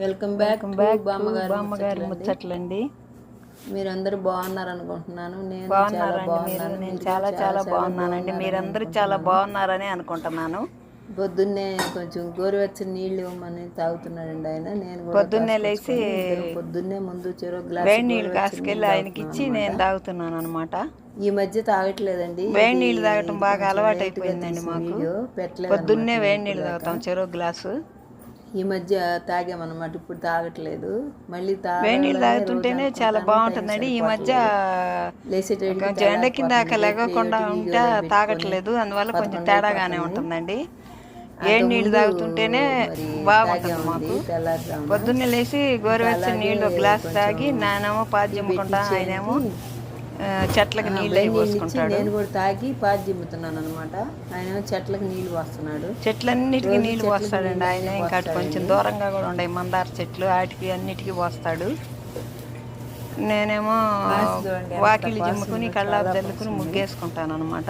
Welcome back to బామ్మగారి ముచ్చట్లండి. మీరందరూ బాగున్నారు అనుకుంటున్నాను. నేను చాలా బాగున్నారండి. బాగున్నాను. నేను చాలా బాగున్నానండి. మీరందరూ చాలా బాగున్నారని అనుకుంటున్నాను. పొద్దున్నే కొంచెం గోరువెచ్చని నీళ్ళు ఇవ్వమని తాగుతున్నాడండి ఆయన. నేను కూడా పొద్దున్నే లేచి పొద్దున్నే ముందు చెరో గ్లాస్ వేడి నీళ్ళు కాసుకెళ్ళి ఆయనకి ఇచ్చి నేను తాగుతున్నాను అనమాట. ఈ మధ్య తాగట్లేదండి. వేడి నీళ్ళు తాగటం బాగా అలవాటు అయిపోయిందండి మాకు. పొద్దున్నే వేడి నీళ్ళు తాగుతాం చెరో గ్లాసు. ఈ మధ్య తాగామన్నమాట, ఇప్పుడు తాగట్లేదు. మళ్ళీ వేడి నీళ్ళు తాగుతుంటేనే చాలా బాగుంటుందండి. ఈ మధ్య కొంచెం ఎండ కింద లేకుండా ఉంటే తాగట్లేదు, అందువల్ల కొంచెం తేడాగానే ఉంటుందండి. వేడి నీళ్ళు తాగుతుంటేనే బాగుంటుంది మాకు. పొద్దున్నే లేచి గోరువెచ్చని నీళ్ళు గ్లాస్ తాగి నానేమో పాలు జిమ్ముకుంటా, ఆయనేమో చెట్లకి నీళ్ళు పోసుకుంటాడు. నేను కూడా తాగి పాలు జిమ్ముతున్నాను అనమాట. ఆయన చెట్లకు నీళ్ళు పోస్తున్నాడు. చెట్లన్నిటికీ నీళ్ళు పోస్తాడండి ఆయన. ఇంకా కొంచెం దూరంగా కూడా ఉన్నాయి మందార చెట్లు, వాటికి అన్నిటికీ పోస్తాడు. నేనేమో వాకిలి జిమ్ముకుని కళ్ళాపు చల్లుకుని ముగ్గేసుకుంటాను అనమాట.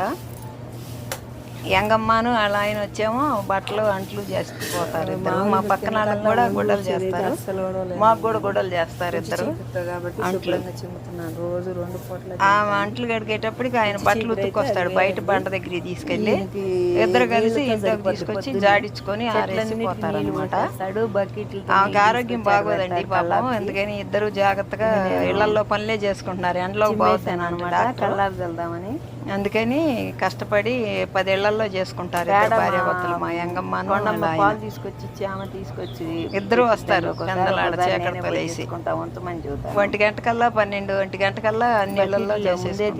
యంగమ్మను వాళ్ళ ఆయన వచ్చేమో బట్టలు అంట్లు చేసిపోతారు ఇద్దరు. మా పక్కన వాళ్ళకి కూడా గుడ్డలు చేస్తారు, మాకు కూడా గుడ్డలు చేస్తారు ఇద్దరు. అంట్లు రోజు 2 పూటలు ఆ అంట్లు గడిగేటప్పటికి ఆయన బట్టలు ఉతుక్కొస్తాడు బయట బండ దగ్గరికి తీసుకెళ్ళి. ఇద్దరు కలిసి ఇంట్లోకి తీసుకొచ్చి జాడించుకొని ఆరేసిపోతారు అనమాట. ఆమెకు ఆరోగ్యం బాగోదండి పాపం, ఎందుకని ఇద్దరు జాగ్రత్తగా ఇళ్లలో పనులే చేసుకుంటున్నారు. ఎండలో బాగుతాను అనమాట కళ్ళాపు చల్దామని. అందుకని కష్టపడి 10 ఇళ్లలో చేసుకుంటారు భార్యాభర్తలు. మా యంగమ్మ పాలు తీసుకొచ్చి ఆమె తీసుకొచ్చి ఇద్దరు వస్తారు చందలాడ చీకటితో లేసి. 1 గంట కల్లా 12 గంట కల్లా అన్ని ఇళ్లలో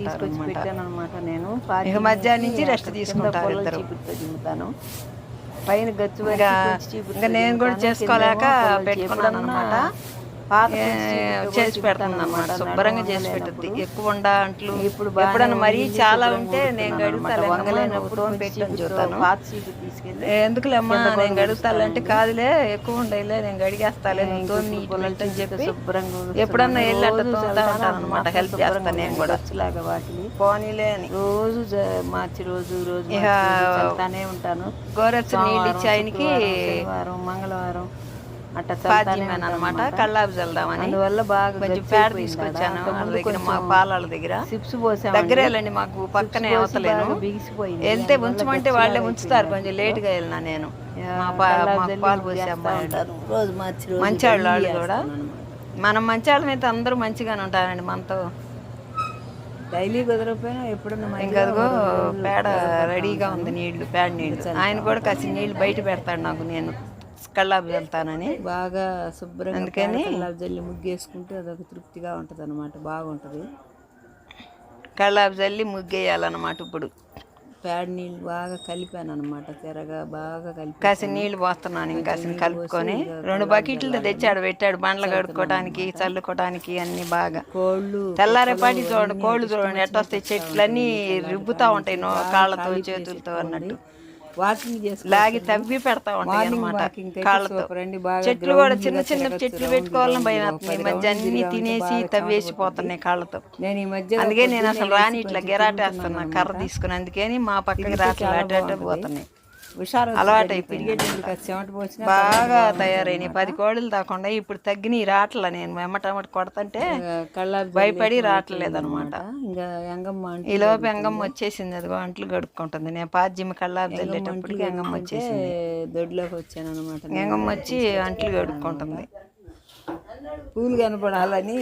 తీసుకొచ్చి పెట్టాను అనమాట. నేను ఇక మధ్యాహ్నం నుంచి రెస్ట్ తీసుకుంటారు ఇద్దరు. పైన గచ్చు ఇంకా నేను కూడా చేసుకోలేక పెట్టుకున్నాను అనమాట. చేసి పెడుతుంది అన్నమాట, శుభ్రంగా చేసి పెట్టుద్ది. ఎక్కువ ఉండ అంట్లు ఇప్పుడు ఎప్పుడన్నా మరీ చాలా ఉంటే నేను గడుగుతాను, వంగలేనప్పుడు పెట్టని చూస్తాను. ఎందుకులేమ్మా నేను గడుగుతానంటే, కాదులే ఎక్కువ ఉండేలే నేను గడిగేస్తాలే నువ్వు నీట్ని చెప్పి శుభ్రంగా ఎప్పుడన్నా వెళ్ళి అట్లా తోముతా ఉంటాను అనమాట. హెల్ప్ చేస్తాను నేను కూడా వాటిని పోనీలే అని. రోజు మార్చి రోజు ఇక ఉంటాను. గోరెచ్చని నీళ్ళు ఇచ్చి ఆయనకి మంగళవారం అట్లా అనమాట కళ్ళాపు చల్దామని. అందువల్ల బాగా కొంచెం పేడ తీసుకొచ్చాను వాళ్ళ దగ్గర, మా పాలాల దగ్గర. సిప్స్ పోసా దగ్గరేలండి మాకు, పక్కనే అవతలేను. వెళ్తే ఉంచమంటే వాళ్ళే ఉంచుతారు. కొంచెం లేటుగా వెళ్ళినా నేను. పాలు పోసే అమ్మాయి రోజు మార్చి మంచివాళ్ళు వాళ్ళు కూడా. మనం మంచివాళ్ళం అయితే అందరూ మంచిగానే ఉంటారండి మనతో. డైలీ కుదరకపోయినా ఎప్పుడన్నా ఇంకా అదిగో పేడ రెడీగా ఉంది, నీళ్లు పేడ నీళ్లు. ఆయన కూడా కాసి నీళ్లు బయట పెడతాడు నాకు, నేను కళ్ళాపు చల్లుతానని. బాగా శుభ్రంగా అందుకని కళ్ళాపు జల్లి ముగ్గేసుకుంటే అదొక తృప్తిగా ఉంటుంది అనమాట, బాగుంటుంది. కళ్ళాపు చల్లి ముగ్గేయాలన్నమాట. ఇప్పుడు పేడ నీళ్ళు బాగా కలిపాను అనమాట, తెరగా బాగా కలిపి కాసిన నీళ్ళు పోస్తున్నాను. ఇంకా కలుపుకొని 2 బకెట్లు తెచ్చాడు పెట్టాడు, బండ్లు కడుక్కోవడానికి చల్లుకోవడానికి అన్ని. బాగా కోళ్ళు తెల్లారేపాటి చూడండి, కోళ్ళు చూడండి ఎట్టొస్తాయి, చెట్లన్నీ రుబ్బుతా ఉంటాయి కాళ్ళతో చేతులతో అన్నట్టు. వాకింగ్ చేసి లాగి తవ్వి పెడతా ఉంటాయి అనమాట కాళ్ళతో. చెట్లు కూడా చిన్న చెట్లు పెట్టుకోవాలని భయం. ఈ మధ్య అన్ని తినేసి తవ్వేసిపోతున్నాయి కాళ్ళతో. నేను ఈ మధ్య అందుకే నేను అసలు రాని ఇట్లా గిరాటేస్తున్నా కర్ర తీసుకుని. అందుకని మా పక్కకి రాట్లా అట్ట పోతున్నాయి, అలవాటు అయిపోయింది. బాగా తయారైనాయి 10 కోళ్ళు దాకుండా. ఇప్పుడు తగ్గినాయి రాట్ల. నేను ఎమ్మటమ్మటి కొడతంటే భయపడి రావట్లేదు అనమాట. ఇంకా యంగమ్మ ఈ లోపు యంగమ్మ వచ్చేసింది, అదిగో అంట్లు గడుక్కుంటుంది. నేను పాజిమ్మ కళ్ళాపు చల్లేటప్పటికి యంగమ్మ వచ్చేసింది. దొడ్లోకి వచ్చాను అనమాట. యంగమ్మ వచ్చి అంట్లు గడుక్కుంటుంది. పూలు కనపడాలని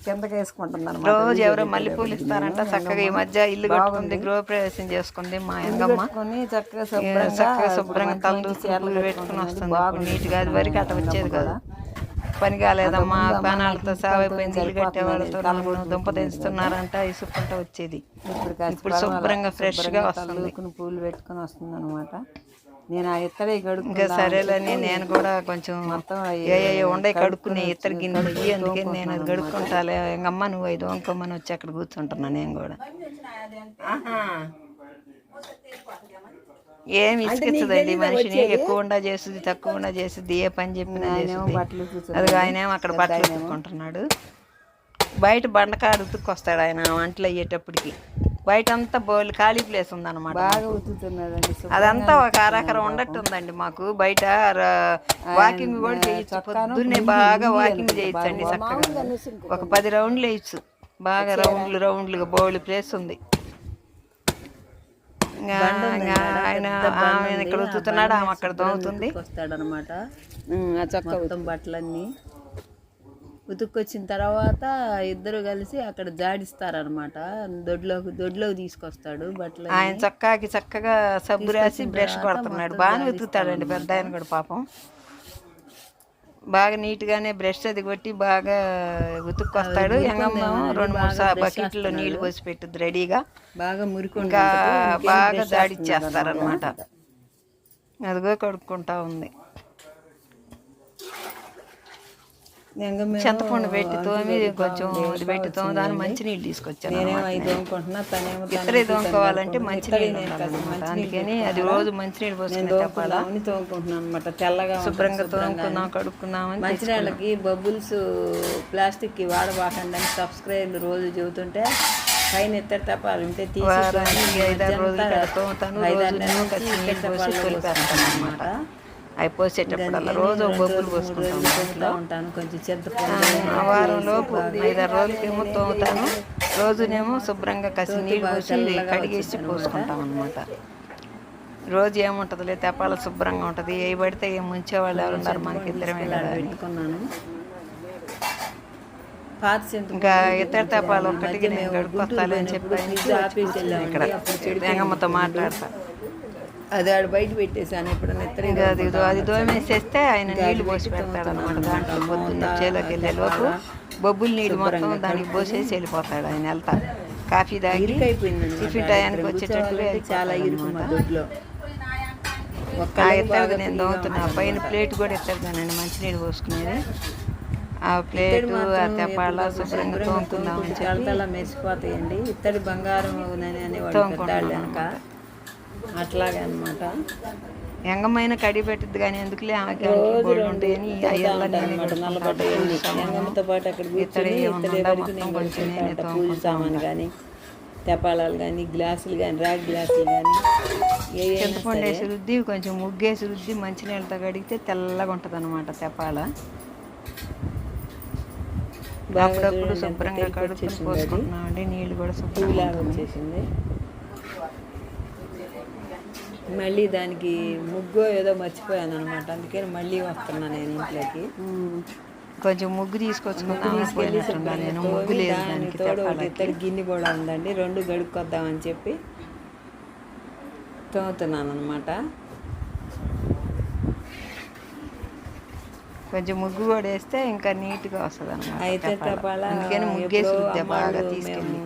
కిందకి వేసుకుంటుంది అనమాట. రోజు ఎవరో మల్లెపూలు ఇస్తారంట. చక్కగా ఈ మధ్య ఇల్లు కట్టుకుంది, గృహప్రవేశం చేసుకుంది మా యంగమ్మ. చక్కగా శుభ్రంగా తల్లు పూలు పెట్టుకుని వస్తుంది నీట్గా. అది వరకు అట్లా వచ్చేది కదా, పని కాలేదమ్మా పెనాలతో సావైపోయింది, ఇల్లు కట్టేవాళ్ళతో దుంప తెస్తున్నారంట ఇసుకుంటా వచ్చేది. ఇప్పుడు శుభ్రంగా ఫ్రెష్గా వస్తుంది, పూలు పెట్టుకుని వస్తుంది అనమాట. నేను ఆ ఇత్తడి గడుపు ఇంకా సరేలని నేను కూడా కొంచెం ఏ ఉండే కడుక్కునే ఇత్తడి గిన్నె. అందుకని నేను అది గడుక్కుంటాలే. ఇంకమ్మ నువ్వు 5 వంకమ్మని వచ్చి అక్కడ కూర్చుంటున్నా. నేను కూడా ఏమి ఇసుకిస్తుందండి మనిషిని. ఎక్కువ ఉండా చేస్తుంది, తక్కువ ఉండా చేస్తుంది, ఏ పని చెప్పినా చేస్తుంది. అది ఆయనేమో అక్కడ బట్టలు ఉతుక్కుంటున్నాడు. బయట బండకాడు ఉతుక్కొస్తాడు ఆయన వంటలు అయ్యేటప్పటికి. బయట అంతా బోల్ ఖాళీ ప్లేస్ ఉందన్నమాట. బాగా ఉతుకుతున్నదండి. అదంతా ఒక అరకర ఉండట్టు ఉందండి మాకు. బయట వాకింగ్ కూడా చేయొచ్చు. పొద్దున్నే బాగా వాకింగ్ చేయొచ్చండి చక్కగా. ఒక 10 రౌండ్లు వేయచ్చు. బాగా రౌండ్లుగా బోల్ ప్లేస్ ఉంది. ఆయన ఇక్కడ ఉతుకుతున్నాడు, ఆమె అక్కడ తోముతుంది. వస్తాడనమాట మొత్తం బట్టలన్నీ ఉతుక్కొచ్చిన తర్వాత ఇద్దరు కలిసి అక్కడ జాడిస్తారనమాట. దొడ్లోకి తీసుకొస్తాడు బట్టలు. ఆయన చక్కగా సబ్బు రాసి బ్రష్ కొడుతున్నాడు. బాగానే ఉతుకుతాడండి పెద్ద ఆయన కూడా పాపం. బాగా నీట్గానే బ్రష్ అది కొట్టి బాగా ఉతుక్కొస్తాడు. ఎంగమ్మ 2-3 బకెట్లో నీళ్లు పోసి పెట్టుద్ది రెడీగా. బాగా మురికి ఇంకా బాగా జాడిచ్చేస్తారనమాట. అదిగో కడుక్కుంటా ఉంది. చింతపండు పెట్టి తోమి కొంచెం ఇది పెట్టి తోమదాని మంచినీళ్ళు తీసుకొచ్చాను. ఇద్దరే తోముకోవాలంటే మంచినీళ్ళు అందుకని అది రోజు మంచినీళ్ళు పోసుకుని తోముకుంటున్నాను అనమాట. తెల్లగా శుభ్రంగా తోముకుందాం కడుక్కున్నామని. మంచినీళ్ళకి బబుల్స్ ప్లాస్టిక్కి వాడబాకండి అని సబ్స్క్రైబర్లు రోజు చెబుతుంటే పైన ఇద్దరు టపాలు ఉంటే తీసి 5-6 రోజులు తోముతాను. అనమాట అవి పోసేటప్పుడు రోజు బొబ్బులు పోసుకుంటూ ఉంటాను. కొంచెం చింతపండు వారంలోపు 5-6 రోజులకేమో తోముతాను. రోజునేమో శుభ్రంగా కసి నీళ్ళు పోసి కడిగేసి పోసుకుంటాం అనమాట. రోజు ఏముంటుందిలే తెప్పాల శుభ్రంగా ఉంటుంది. ఏ పడితే ఏం ముంచేవాళ్ళు ఎవరు ఉన్నారు మనకి ఇద్దరమే పెట్టుకున్నాను. ఇంకా ఇతర తెప్పాలు ఒక్కటికి నేను గడుపుకొస్తాను అని చెప్పి ఇక్కడ ఎంగమ్మతో మాట్లాడతా. అది ఆడ బయట పెట్టేసాను. ఇప్పుడు అది దోమేసేస్తే ఆయన నీళ్లు పోసి పెడతాడు అనమాట. దాంట్లో పొద్దున్న చేలోకి వెళ్ళే లోపు బొబ్బులు నీళ్ళు మొత్తం దానికి పోసేసి వెళ్ళిపోతాడు ఆయన. వెళ్తా కాఫీ తాగి టిఫిన్ టయానికి వచ్చేటప్పుడు చాలా ఎత్తడు. నేను దోముతున్నా. పైన ప్లేట్ కూడా ఎత్తడుదానండి మంచినీళ్ళు పోసుకునేది. ఆ ప్లేటు ఆ తెప్పాల శుభ్రంగా తోముకుందామని చెప్పి మెరిసిపోతాయండి. ఇత్తడి బంగారం తోముకుంటాడు అట్లాగే అనమాట. ఎంగమైన కడిగి పెట్టిద్ది కానీ ఎందుకులే ఆమెకి ఉంటాయని ఎంగమ్మతో పాటు అక్కడ పూజ సామాను కానీ తెపాలాలు కానీ గ్లాసులు కానీ రాగి గ్లాసులు కానీ చింతపండు వేసి రుద్ది కొంచెం ముగ్గేసి రుద్ది మంచినీళ్ళతో కడిగితే తెల్లగా ఉంటుంది అనమాట తెపాల. అప్పుడప్పుడు శుభ్రంగా కడుక్కొని పోసుకుంటున్నామండి. నీళ్ళు కూడా శుభ్రంగా వచ్చేసింది. మళ్ళీ దానికి ముగ్గు ఏదో మర్చిపోయాను అనమాట. అందుకని మళ్ళీ వస్తున్నా నేను ఇంట్లోకి. కొంచెం ముగ్గు తీసుకొచ్చుకున్నాను. ముగ్గు లేదు. ఇద్దరు గిన్నె కూడా ఉందండి. 2 గడుక్కొద్దామని చెప్పి తోముతున్నాను అనమాట. కొంచెం ముగ్గు కూడా వేస్తే ఇంకా నీట్గా వస్తుంది అనమాట. అయితే తపాల అందుకని ముగ్గేసి బాగా తీసుకెళ్ళి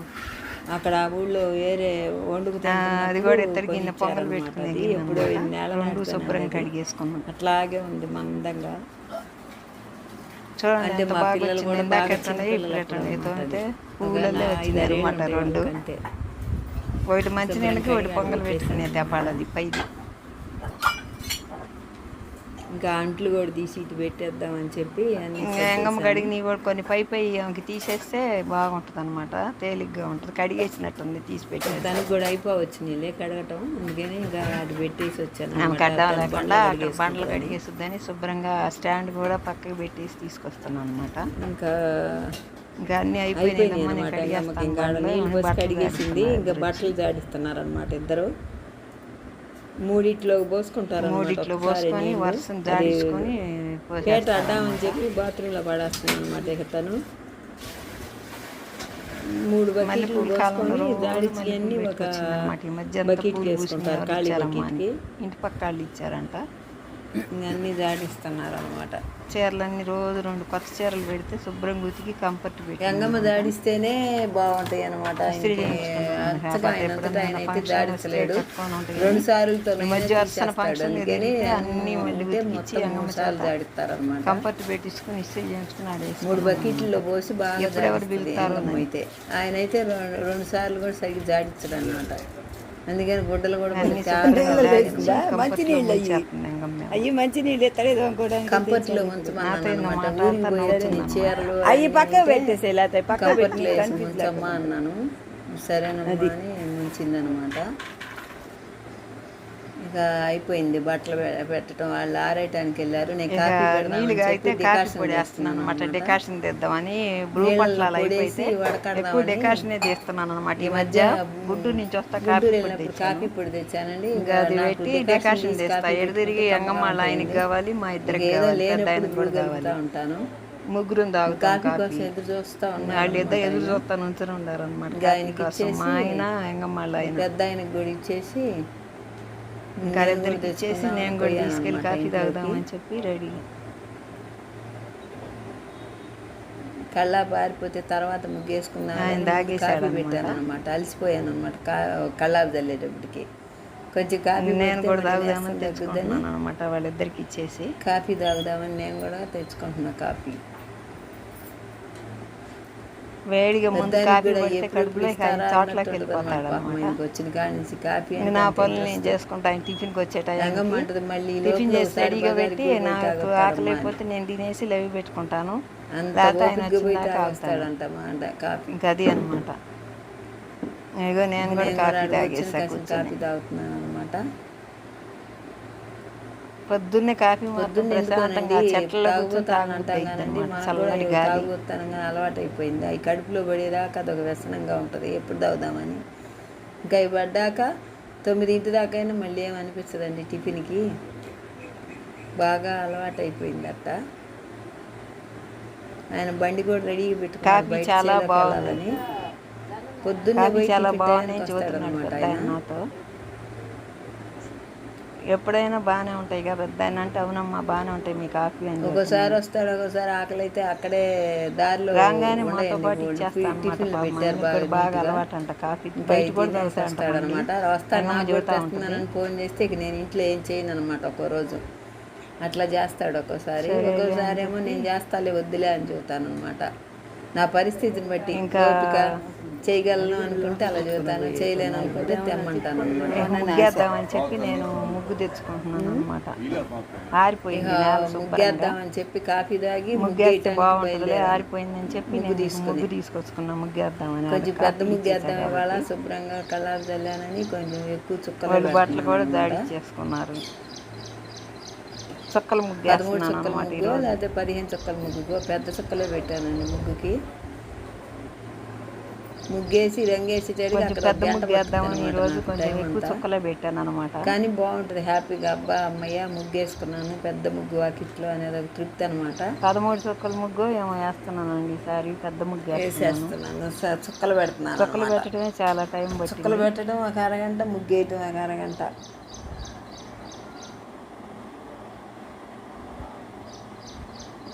అక్కడ ఊళ్ళో వేరే అది కూడా ఇద్దరు గిన్నె పొంగల్ పెట్టుకునేది. ఎప్పుడో 2 నెలలు శుభ్రంగా కడిగేసుకున్నాం. అట్లాగే ఉంది మందంగా. చూడండి అంటే మా పిల్లలు కూడా పువ్వులలో వచ్చిందనమాట 2. ఒకటి మంచినీళ్ళకి ఒకటి పొంగల్ పెట్టుకునేది తెపాలది పైది. ఇంకా అంట్లు కూడా తీసి ఇటు పెట్టేద్దామని చెప్పి ఎంగమ్మ కడిగి నీ కూడా కొన్ని పై ఆమెకి తీసేస్తే బాగుంటుంది అనమాట. తేలిగ్గా ఉంటుంది. కడిగేసినట్టుంది తీసి పెట్టి. దానికి కూడా అయిపోవచ్చు నీళ్ళే కడగటం. అందుకని ఇంకా అది పెట్టేసి వచ్చాను. ఆమెకు అడ్డం లేకుండా బండ్లు కడిగేస్తుందని శుభ్రంగా స్టాండ్ కూడా పక్కకి పెట్టేసి తీసుకొస్తున్నాను అనమాట. ఇంకా అన్నీ అయిపోయినాయి. కడిగేసింది. ఇంకా బట్టలు జాడిస్తున్నారు అనమాట ఇద్దరు. 3 పోసుకుంటారు. 3 పోసుకొని వర్షం జాడించుకొని పేట అడ్డామని చెప్పి బాత్రూంలో పడేస్తున్నాను అనమాట. ఇక తను 3 బకెట్లు పోసుకొని జాడించి అన్ని ఒక బకెట్లు వేసుకుంటారు. ఖాళీ బకెట్కి ఇంటి పక్క వాళ్ళు ఇచ్చారంట. అన్నీ జాడిస్తున్నారు అనమాట. చీరలన్నీ రోజు 2 కొత్త చీరలు పెడితే శుభ్రంగా ఉతికి కంఫర్ట్ పెట్టి ఎంగమ్మ జాడిస్తేనే బాగుంటాయి అనమాట. ఆయనైతే జాడించలేడు. 2 సార్లతో మధ్య వర్షన ఫంక్షన్ అన్ని మళ్ళీ జాడిస్తారు అనమాట. కంఫర్ట్ పెట్టించుకుని ఇస్త్రీ చేయించుకుని 3 బకెట్లలో పోసి బాగా ఎవరు పిలుతారు. అయితే ఆయనైతే 2 సార్లు కూడా సరిగ్గా జాడించడు అనమాట. అందుకని గుడ్డలు కూడా మంచినీళ్ళు అయ్యి మంచినీళ్ళు కంఫర్ట్లో చీరలు అవి పక్క పెట్టేసి ఉంచమ్మా అన్నాను. సరేనమ్మా అని వచ్చిందనమాట. ఇక అయిపోయింది బట్టలు పెట్టడం. వాళ్ళు ఆరేయటానికి వెళ్ళారు. నేను కాఫీ నీళ్ళుగా అయితే కాఫీ పొడి వేస్తున్నాను అనమాట. డెకాషన్ తెద్దామని బ్లూ బట్టలు అయిపోతే ఎక్కువ డెకాషనే తీస్తున్నాను అనమాట. ఈ మధ్య గుంటూరు నుంచి వస్తా కాఫీ పొడి తెచ్చానండి. ఇంకా అది పెట్టి డెకాషన్ తెస్తా. ఎడు తిరిగి ఎంగమ్మాళ్ళ ఆయనకి కావాలి, మా ఇద్దరికి కావాలి, పెద్ద ఆయనకి కూడా కావాలి. ఉంటాను. ముగ్గురు తాగుతాం కోసం ఎదురు చూస్తా ఉన్నాను. వాళ్ళు ఇద్దరు ఎదురు చూస్తా నుంచొని ఉండారు అనమాట. మా ఆయన ఎంగమ్మాళ్ళ ఆయన పెద్ద ఆయనకి కూడా ఇచ్చేసి ఇంకా ఇద్దరికి ఇచ్చేసి నేను కూడా తీసుకెళ్ళి కాఫీ తాగుదామని చెప్పి రెడీ. కళ్ళ పారిపోతే తర్వాత ముగ్గేసుకున్నాను. ఆయన తాగేసాడు పెట్టాను అనమాట. అలసిపోయాను అనమాట కళ్ళాపు చల్లేటప్పటికి. కొంచెం కాఫీ నేను కూడా తాగుదామని తెచ్చుకుంటున్నాను అనమాట. వాళ్ళిద్దరికి ఇచ్చేసి కాఫీ తాగుదామని నేను కూడా తెచ్చుకుంటున్నా. కాఫీ వేడిగా ముందు కాఫీ పడితే కడుపులో చోట్లకి వెళ్ళిపోతాడు అనమాట. వచ్చిన కాడి నుంచి కాఫీ నా పనులు నేను చేసుకుంటా. ఆయన టిఫిన్కి వచ్చే టైం మళ్ళీ టిఫిన్ చేసి రెడీగా పెట్టి నాకు ఆకలి అయిపోతే నేను తినేసి లవి పెట్టుకుంటాను. లేకపోతే ఆయన కాఫీ ఇంకా అది అనమాట. ఇగో నేను కూడా కాఫీ తాగేసా, కాఫీ తాగుతున్నాను అనమాట. పొద్దున్నే కాఫీ ప్రశాంతంగా చెట్లలో తాగుతానంగా అలవాటు అయిపోయింది. అవి కడుపులో పడేదాకా అదొక వ్యసనంగా ఉంటుంది. ఎప్పుడు తాగుదామని ఇంకా అవి పడ్డాక 9 దాకా అయినా మళ్ళీ ఏమనిపిస్తుందండి టిఫిన్కి. బాగా అలవాటు అయిపోయింది అట్ట. ఆయన బండి కూడా రెడీగా పెట్టుకుని చాలా బాగుందని పొద్దున్నే చాలా బాగుంది చూస్తున్నాడు ఆయన నాతో. ఎప్పుడైనా బాగానే ఉంటాయి కదా పెద్ద ఆయన అంటే. అవునమ్మా బాగానే ఉంటాయి మీ కాఫీ అని. ఒకసారి వస్తాడు, ఒకసారి ఆకలి అయితే అక్కడే దారిలో రాగానే మాతో పాటు ఇచ్చేస్తాను. బాగా అలవాటు అంట కాఫీ. బయట కూడా తాగుతాడు అనమాట. వస్తాను ఫోన్ చేస్తే ఇక నేను ఇంట్లో ఏం చేయను అనమాట. ఒక్కో రోజు అట్లా చేస్తాడు. ఒక్కోసారి ఏమో నేను చేస్తాలే వద్దులే అని చెబుతాను అనమాట. నా పరిస్థితిని బట్టి ఇంకా చేయగలను అనుకుంటే అలా చెబుతాను, చేయలేను అనుకుంటే తెమ్మంటాను అనమాట. ముగ్గేద్దామని చెప్పి నేను ముగ్గు తెచ్చుకుంటున్నాను అనమాట. ఆరిపోయింది ముగ్గేద్దామని చెప్పి కాఫీ తాగి ముగ్గేస్తే బాగుంటుంది. ఆరిపోయిందని చెప్పి ముగ్గు తీసుకొచ్చుకున్నా ముగ్గేద్దామని. కొంచెం పెద్ద ముగ్గేద్దాం ఇవాళ. శుభ్రంగా కలర్ చల్లానని కొంచెం ఎక్కువ చుక్కలు బట్టలు కూడా దాడి చేసుకున్నారు. చుక్కల ముగ్గు 13 చుక్కల ముగ్గు లేకపోతే 15 చుక్కల ముగ్గు. పెద్ద చుక్కలే పెట్టానండి ముగ్గుకి. ముగ్గేసి రంగేసి పెద్ద ముగ్గు వేద్దామని ఈరోజు కొంచెం ఎక్కువ చుక్కలే పెట్టాను అనమాట. కానీ బాగుంటుంది హ్యాపీగా. అబ్బా అమ్మయ్య ముగ్గేసుకున్నాను పెద్ద ముగ్గు వాకిట్లో అనేది ఒక తృప్తి అనమాట. 13 చుక్కల ముగ్గు ఏమో వేస్తున్నానండి ఈసారి. పెద్ద ముగ్గు వేసేస్తున్నాను. చుక్కలు పెడుతున్నాను. చుక్కలు పెట్టడమే చాలా టైం పడుతుంది. చుక్కలు పెట్టడం ఒక అరగంట, ముగ్గేయటం ఒక అరగంట.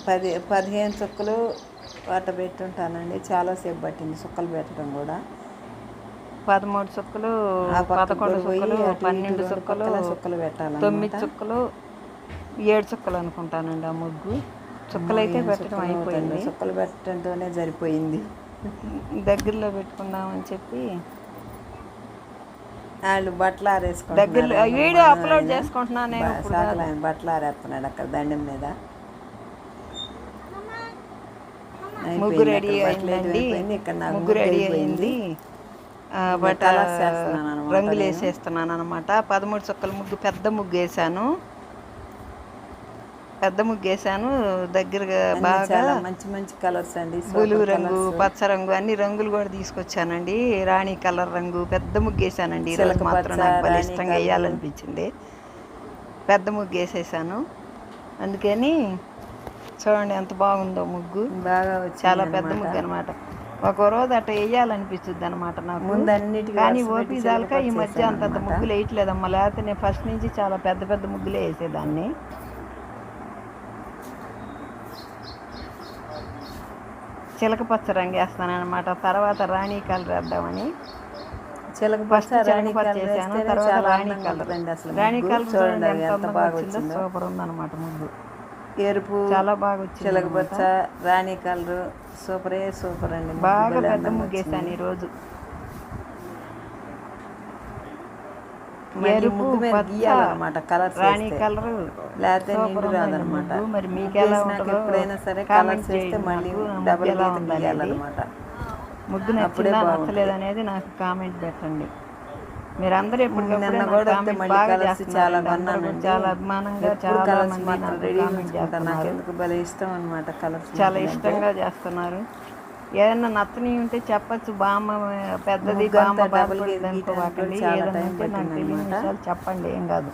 పది 15 చుక్కలు వాట పెట్టుంటానండి. చాలాసేపు పట్టింది చుక్కలు పెట్టడం కూడా. 13 చుక్కలు, 11 చుక్కలు, 12 చుక్కలు పెట్టాలి. 9 చుక్కలు, 7 చుక్కలు అనుకుంటానండి ఆ ముగ్గు. చుక్కలు అయితే పెట్టడం అయిపోయింది. చుక్కలు పెట్టడంతోనే సరిపోయింది. దగ్గరలో పెట్టుకుందామని చెప్పి వాళ్ళు బట్టలు ఆరేసుకుంటారు. దగ్గరలో వీడియో అప్లోడ్ చేసుకుంటున్నాను నేను. ఆయన బట్టలు ఆరేస్తున్నాడు అక్కడ దండం మీద. ముగ్గు రెడీ అయిందండి. ముగ్గు రెడీ అయింది. బట్ రంగులు వేసేస్తున్నాను అనమాట. 13 చుక్కల ముగ్గు పెద్ద ముగ్గు వేసాను. దగ్గరగా బాగా మంచి మంచి కలర్స్ అండి. బులుగు రంగు, పచ్చ రంగు అన్ని రంగులు కూడా తీసుకొచ్చానండి. రాణి కలర్ రంగు పెద్ద ముగ్గు వేసానండి. ఈరోజు మాత్రం నాకు బాగా ఇష్టంగా వేయాలనిపించింది. పెద్ద ముగ్గు వేసేసాను. అందుకని చూడండి ఎంత బాగుందో ముగ్గు. బాగా చాలా పెద్ద ముగ్గు అనమాట. ఒక రోజు అట్లా వేయాలనిపిస్తుంది అనమాట నాకు. కానీ ఓపీ దాకా ఈ మధ్య అంత ముగ్గులు వేయట్లేదమ్మా. లేకపోతే నేను ఫస్ట్ నుంచి చాలా పెద్ద పెద్ద ముగ్గులే వేసేదాన్ని. చిలక పచ్చ రంగు వేస్తాను అనమాట. తర్వాత రాణి కలర్ వేద్దామని చిలక పచ్చ వేసాను. తర్వాత రాణి కలర్. రాణి కలర్ చూడండి ఎంత బాగా వచ్చిందో. సూపర్ ఉందన్నమాట ముగ్గు. ఎరుపు చాలా బాగా వచ్చింది. చిలక పచ్చ, రాణి కలర్ సూపర్ అండి. బాగా పెద్ద ముగ్గేసాను ఈరోజు. ఎరుపు, గీయాలన్నమాట కలర్. రాణి కలర్ లేకపోతే నిండు రాదనమాట. మరి మీకు ఎలా ఉంటుందో ఎప్పుడైనా సరే కలర్స్ వేస్తే మళ్ళీ డబుల్ గీయాలన్నమాట. ముగ్గు నచ్చిందా నచ్చలేదు అనేది నాకు కామెంట్ పెట్టండి. మీరందరూ ఎప్పటికప్పుడు నిన్న నాకు కూడా వస్తే కామెంట్ మళ్ళీ బాగా కలర్స్ చేస్తున్నారు. చాలా అందరూ కూడా కొన్నానండి. చాలా అభిమానంగా ఎప్పుడు చాలా కలర్స్ మంది మాత్రం నాకు రెడీ కామెంట్ ఉంచుకుంటాను. నాకు చేస్తున్నారు. ఎందుకు భలే ఇష్టం అనమాట కలర్స్. చాలా ఇష్టంగా చేస్తున్నారు. ఏదన్నా నచ్చని ఉంటే చెప్పచ్చు. బామ్మ పెద్దది బామ్మ బాధపడింది అనుకోవాకండి. ఏదన్నా ఉంటే నాకు తెలియని విషయాలు చెప్పండి, ఏం కాదు.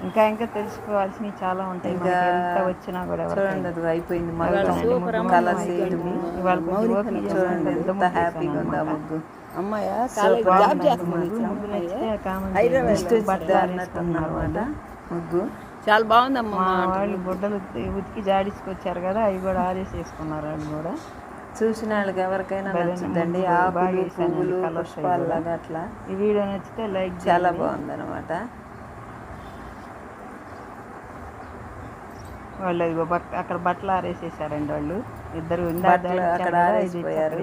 ఇంకా ఇంకా తెలుసుకోవాల్సినవి చాలా ఉంటాయి మనకి, ఎంత వచ్చినా కూడా. చూడండి అది అయిపోయింది కలర్స్ ఇవాళ కొంచెం ఓపిక చూడండి ఎంత హ్యాపీగా ఉందా ముగ్గు. అన్నమాట ముగ్గు చాలా బాగుందమ్మా. వాళ్ళు గుడ్డలు ఉతికి జాడించుకొచ్చారు కదా, అవి కూడా ఆరేసేసుకున్నారు. వాళ్ళు కూడా చూసిన వాళ్ళకి ఎవరికైనా నచ్చుద్దండి. ఆకులు పువ్వులు పుష్పాలలాగా అట్లా. ఈ వీడియో నచ్చితే లైక్. చాలా బాగుంది అనమాట. వాళ్ళు అక్కడ బట్టలు ఆరేసేసారండి. వాళ్ళు ఇద్దరు అక్కడ ఆరేసిపోయారు.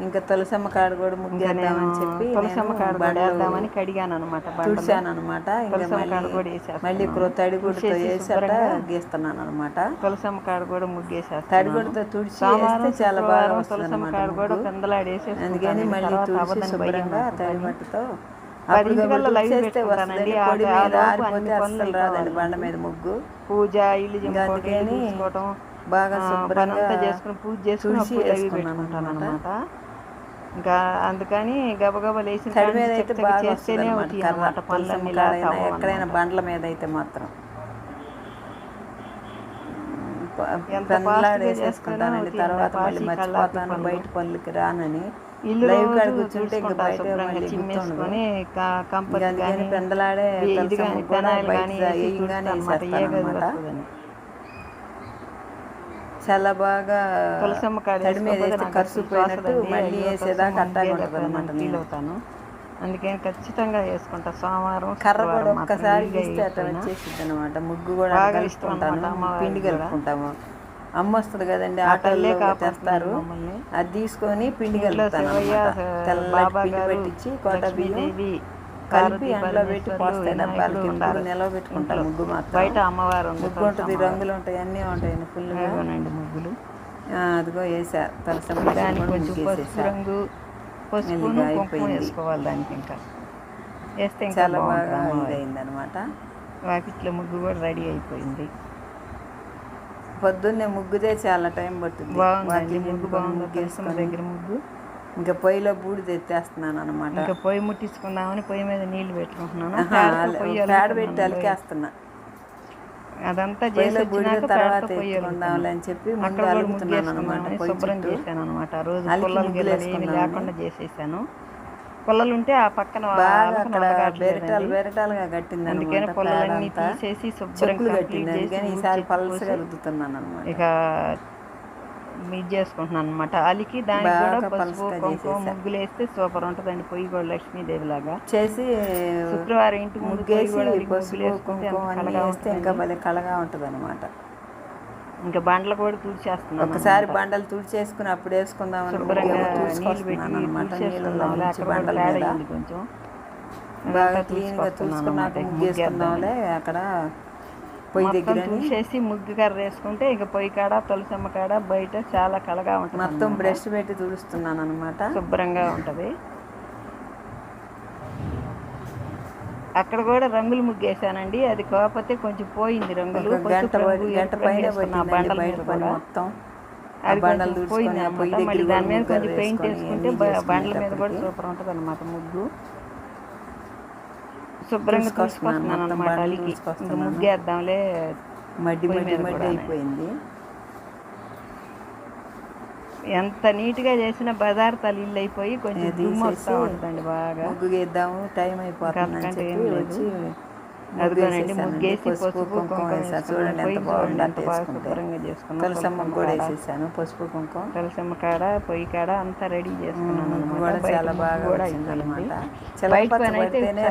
ఇంకా తులసమ్మ కాడ కూడా ముగ్గేద్దామని చెప్పి తులసమ్మ కాడ కూడా వేద్దామని కడిగాను అనమాట, తుడిచాను అనమాట. మళ్ళీ తడిగుడితో వేసి అట్లా గీస్తున్నాను అనమాట. తులసమ్మ కాడ కూడా ముగ్గేసేస్తాను. తడిగుడితో తుడిచి వేస్తే చాలా బాగా వస్తుంది అనమాట. అందుకని మళ్ళీ తుడిచి శుభ్రంగా తడి మట్టితో చేస్తే వస్తుందండి. పొడి మీద ఆరిపోతే అస్సలు రాదండి బండ మీద ముగ్గు. పూజ ఇల్లు చేసుకోవటం బాగా శుభ్రంగా చేసుకుని పూజ చేసుకుని పెట్టుకుంటాను అనమాట. ఇంకా అందుకని గబగబా లేచిన చేస్తేనే ఎక్కడైనా బండ్ల మీద అయితే మాత్రం వేసేసుకుంటానండి. తర్వాత మళ్ళీ మర్చిపోతాను, బయట పనులకి రానని. లైవ్ కాడ కూర్చుంటే ఇంకా బయట పెందలాడే చాలా బాగా తడి మీద వేస్తే ఖర్చు పోయినట్టు మళ్ళీ వేసేదాకా అట్టాగా ఉంటుంది అనమాట. ఫీల్ అవుతాను. అందుకని ఖచ్చితంగా వేసుకుంటా. సోమవారం కర్ర కూడా ఒక్కసారి గీస్తే అట్లా వచ్చేసిద్ది అనమాట. ముగ్గు కూడా కలుపుకుంటాను, పిండి కలుపుకుంటాము. అమ్మ వస్తుంది కదండి, ఆటోల్లో తెస్తారు. అది తీసుకొని పిండి కలుపుతాను. తెల్లటి పిండి పెట్టించి కోట బియ్యం కలిపి ఎండలో పెట్టి పోస్తాయి డబ్బాలకి. నిలవ పెట్టుకుంటాం ముగ్గు మాత్రం. బయట అమ్మవారు ముగ్గు ఉంటుంది, రంగులు ఉంటాయి, అన్నీ ఉంటాయండి ఫుల్గా. ముగ్గులు అదిగో వేసా తలసమ్మ కొంచెం పసుపు రంగు పసుపు వేసుకోవాలి దానికి. ఇంకా వేస్తే చాలా బాగా ఇదైంది అనమాట. వాకిట్లో ముగ్గు కూడా రెడీ అయిపోయింది. పొద్దున్నే ముగ్గుదే చాలా టైం పడుతుంది. ముగ్గు బాగుంది. దగ్గర ముగ్గు ఇంకా పొయ్యిలో బూడిద ఎత్తేస్తున్నాను అనమాట. ఇంకా పొయ్యి ముట్టించుకుందామని పొయ్యి మీద నీళ్లు పెట్టుకుంటున్నాను. పేడ పెట్టి అలికేస్తున్నా. అదంతా బూడిద తర్వాత ఎత్తుకుందాంలే అని చెప్పి ముందు అలుకుతున్నాను అనమాట. శుభ్రం చేశాను అనమాట. రోజు ఏమి లేకుండా చేసేసాను. పొల్లలు ఉంటే ఆ పక్కన బెరటాలుగా కట్టింది. అందుకని పొల్లలన్నీ తీసేసి శుభ్రంగా కట్టింది. అందుకని ఈసారి పల్సగా రుద్దుతున్నాను అనమాట. ఇక ఇది చేసుకుంటున్నాను అనమాట. అలికి దానికి కూడా పసుపు కుంకుమ ముగ్గులు వేస్తే సూపర్ ఉంటుందండి. పొయ్యి కూడా లక్ష్మీదేవి లాగా చేసి శుక్రవారం ఇంటి ముగ్గేసి పసుపు కుంకుమ అన్నీ వేస్తే ఇంకా భలే కళగా ఉంటుంది అనమాట. ఇంకా బండలు కూడా తుడిచేస్తున్నాను. ఒకసారి బండలు తుడిచేసుకుని అప్పుడు వేసుకుందాం అనమాట. బండల మీద కొంచెం బాగా క్లీన్గా తుడుచుకున్నాక ముగ్గేసుకుందాంలే. అక్కడ పొయ్యి దగ్గర చేసి ముగ్గు కర్ర వేసుకుంటే ఇక పొయ్యి కాడ తులసమ్మ కాడ బయట చాలా కళగా ఉంటుంది. మొత్తం బ్రష్ పెట్టి తుడుస్తున్నాను అనమాట. శుభ్రంగా ఉంటుంది. అక్కడ కూడా రంగులు ముగ్గేసానండి. అది కాకపోతే కొంచెం పోయింది రంగులు. గంట పైన మొత్తం అది పోయింది అనమాట. మళ్ళీ దాని మీద కొంచెం పెయింట్ వేసుకుంటే బండ్ల మీద కూడా సూపర్ ఉంటుంది అనమాట ముగ్గు. శుభ్రంగా తీసుకొస్తున్నాను అనమాట. అలికి ఇంకా ముగ్గేద్దాంలే. మడ్డి అయిపోయింది. ఎంత నీట్గా చేసిన పదార్థాలు ఇల్లు అయిపోయి కొంచెం దుమ్ము వస్తూ ఉంటుందండి. బాగా ముగ్గు వేద్దాము, టైం అయిపోతుంది. అదిగోనండి ముగ్గేసి పసుపు కుంకుమ చూడండి ఎంత బాగుంది. శుభ్రంగా చేసుకున్నాను. తులసమ్మ కూడా వేసేసాను పసుపు కుంకుమ. తులసమ్మ కాడ పొయ్యి కాడ అంతా రెడీ చేసుకున్నాను. కూడా చాలా బాగా వచ్చిందనమాట. బయట పని అయితేనే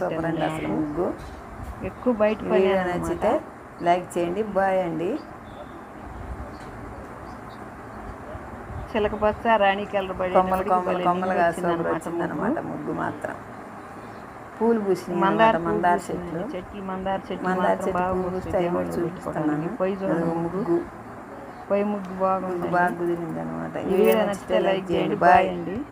సూపర్ అసలు ముగ్గు. ఎక్కువ బయట పని నచ్చితే లైక్ చేయండి. బాయ్ అండి. చిలకపచ్చ రాణి కలర్ పడి కొమ్మలుగా వచ్చిందనమాట ముగ్గు మాత్రం. పూలు పూసి మందార చెట్లు చూపిస్తున్నాను. పొయ్యి ముగ్గు బాగుంది. బాగా కుదిరింది అనమాట. లైక్ చేయండి. బాయ్ అండి.